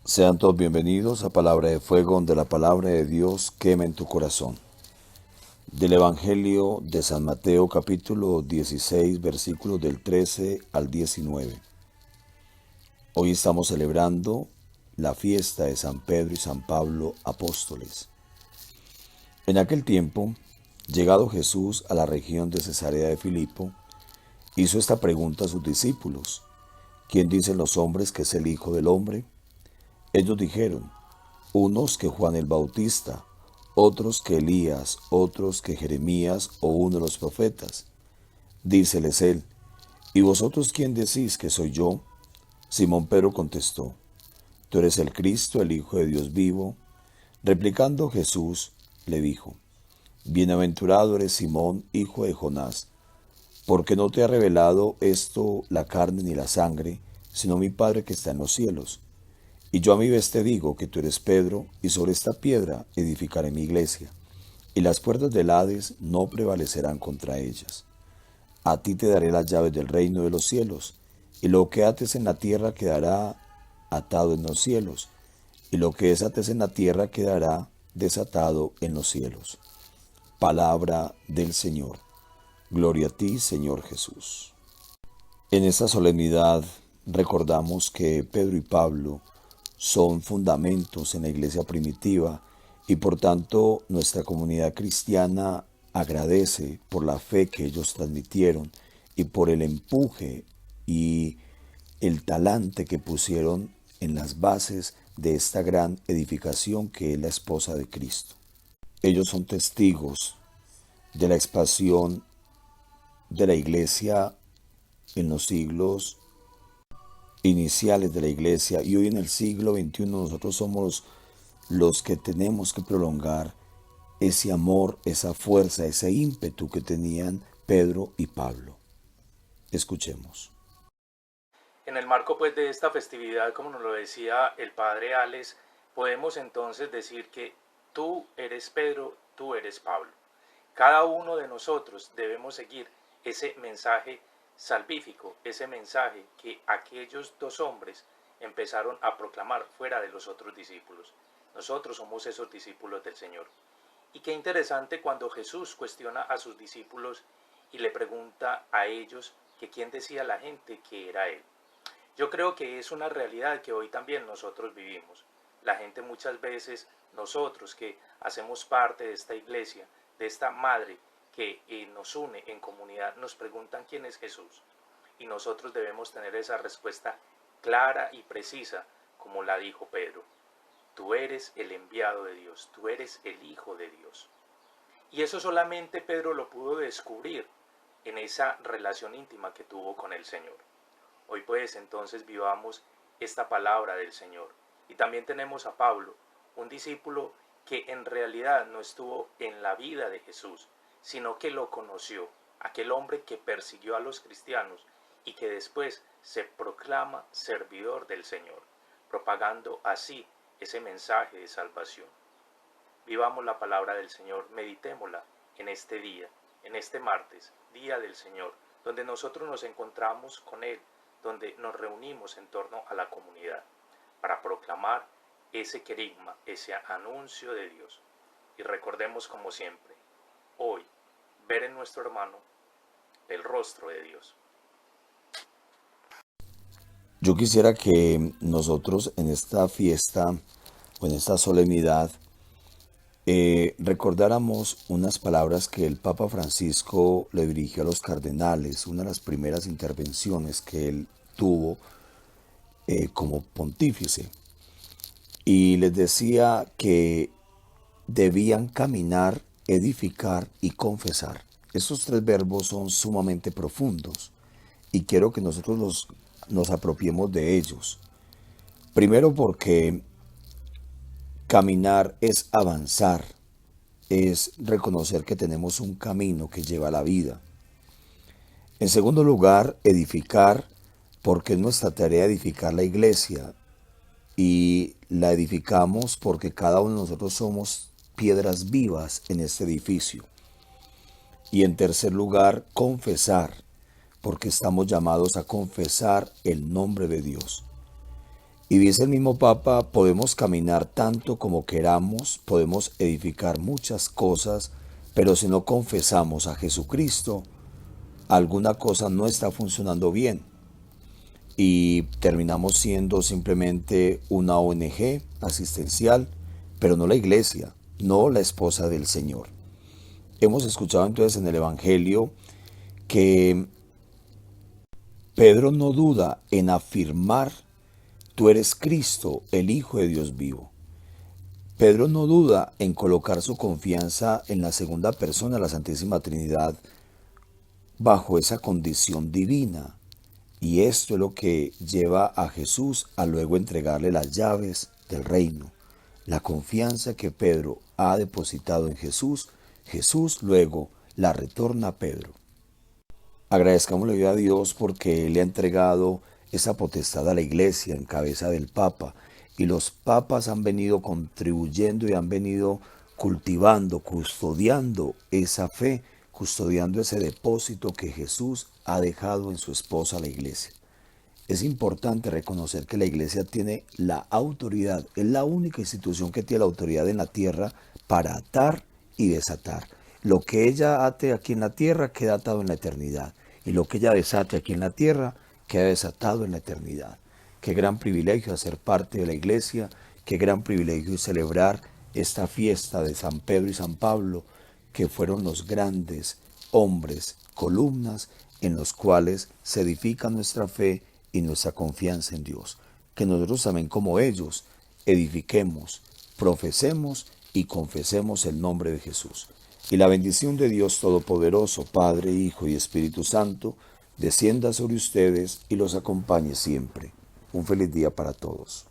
Sean todos bienvenidos a Palabra de Fuego, donde la palabra de Dios quema en tu corazón. Del Evangelio de San Mateo, capítulo 16, versículos del 13 al 19. Hoy estamos celebrando la fiesta de San Pedro y San Pablo, apóstoles. En aquel tiempo, llegado Jesús a la región de Cesarea de Filipo, hizo esta pregunta a sus discípulos: ¿Quién dicen los hombres que es el Hijo del Hombre? Ellos dijeron: unos que Juan el Bautista, otros que Elías, otros que Jeremías o uno de los profetas. Díceles él: ¿y vosotros quién decís que soy yo? Simón Pedro contestó: Tú eres el Cristo, el Hijo de Dios vivo. Replicando Jesús, le dijo: Bienaventurado eres Simón, hijo de Jonás, porque no te ha revelado esto la carne ni la sangre, sino mi Padre que está en los cielos. Y yo a mi vez te digo que tú eres Pedro, y sobre esta piedra edificaré mi iglesia, y las puertas del Hades no prevalecerán contra ellas. A ti te daré las llaves del reino de los cielos, y lo que ates en la tierra quedará atado en los cielos, y lo que desates en la tierra quedará desatado en los cielos. Palabra del Señor. Gloria a ti, Señor Jesús. En esta solemnidad recordamos que Pedro y Pablo son fundamentos en la iglesia primitiva y por tanto nuestra comunidad cristiana agradece por la fe que ellos transmitieron y por el empuje y el talante que pusieron en las bases de esta gran edificación que es la esposa de Cristo. Ellos son testigos de la expansión de la iglesia en los siglos iniciales de la iglesia, y hoy en el siglo XXI nosotros somos los que tenemos que prolongar ese amor, esa fuerza, ese ímpetu que tenían Pedro y Pablo. Escuchemos. En el marco pues de esta festividad, como nos lo decía el padre Alex, podemos entonces decir que tú eres Pedro, tú eres Pablo. Cada uno de nosotros debemos seguir ese mensaje salvífico, ese mensaje que aquellos dos hombres empezaron a proclamar fuera de los otros discípulos. Nosotros somos esos discípulos del Señor. Y qué interesante cuando Jesús cuestiona a sus discípulos y le pregunta a ellos que quién decía la gente que era Él. Yo creo que es una realidad que hoy también nosotros vivimos. La gente muchas veces, nosotros que hacemos parte de esta iglesia, de esta madre que nos une en comunidad, nos preguntan quién es Jesús. Y nosotros debemos tener esa respuesta clara y precisa, como la dijo Pedro. Tú eres el enviado de Dios, tú eres el Hijo de Dios. Y eso solamente Pedro lo pudo descubrir en esa relación íntima que tuvo con el Señor. Hoy pues entonces vivamos esta palabra del Señor. Y también tenemos a Pablo, un discípulo que en realidad no estuvo en la vida de Jesús, sino que lo conoció, aquel hombre que persiguió a los cristianos y que después se proclama servidor del Señor, propagando así ese mensaje de salvación. Vivamos la palabra del Señor, meditémosla en este día, en este martes, Día del Señor, donde nosotros nos encontramos con Él, donde nos reunimos en torno a la comunidad para proclamar ese querigma, ese anuncio de Dios. Y recordemos como siempre, hoy, ver en nuestro hermano el rostro de Dios. Yo quisiera que nosotros en esta fiesta o en esta solemnidad recordáramos unas palabras que el Papa Francisco le dirigió a los cardenales, una de las primeras intervenciones que él tuvo como pontífice. Y les decía que debían caminar, edificar y confesar. Estos tres verbos son sumamente profundos y quiero que nosotros nos apropiemos de ellos. Primero porque caminar es avanzar, es reconocer que tenemos un camino que lleva a la vida. En segundo lugar, edificar, porque es nuestra tarea edificar la iglesia y la edificamos porque cada uno de nosotros somos piedras vivas en este edificio. Y en tercer lugar, confesar, porque estamos llamados a confesar el nombre de Dios. Y dice el mismo Papa, podemos caminar tanto como queramos, podemos edificar muchas cosas, pero si no confesamos a Jesucristo, alguna cosa no está funcionando bien y terminamos siendo simplemente una ONG asistencial, pero no la iglesia, no la esposa del Señor. Hemos escuchado entonces en el Evangelio que Pedro no duda en afirmar: tú eres Cristo, el Hijo de Dios vivo. Pedro no duda en colocar su confianza en la segunda persona, la Santísima Trinidad, bajo esa condición divina. Y esto es lo que lleva a Jesús a luego entregarle las llaves del reino. La confianza que Pedro ha depositado en Jesús, Jesús luego la retorna a Pedro. Agradezcámosle a Dios porque le ha entregado esa potestad a la iglesia en cabeza del Papa, y los papas han venido contribuyendo y han venido cultivando, custodiando esa fe, custodiando ese depósito que Jesús ha dejado en su esposa, la iglesia. Es importante reconocer que la iglesia tiene la autoridad, es la única institución que tiene la autoridad en la tierra para atar y desatar. Lo que ella ate aquí en la tierra queda atado en la eternidad, y lo que ella desate aquí en la tierra queda desatado en la eternidad. Qué gran privilegio hacer parte de la iglesia, qué gran privilegio celebrar esta fiesta de San Pedro y San Pablo, que fueron los grandes hombres, columnas en los cuales se edifica nuestra fe y nuestra confianza en Dios. Que nosotros también, como ellos, edifiquemos, profesemos y confesemos el nombre de Jesús. Y la bendición de Dios Todopoderoso, Padre, Hijo y Espíritu Santo, descienda sobre ustedes y los acompañe siempre. Un feliz día para todos.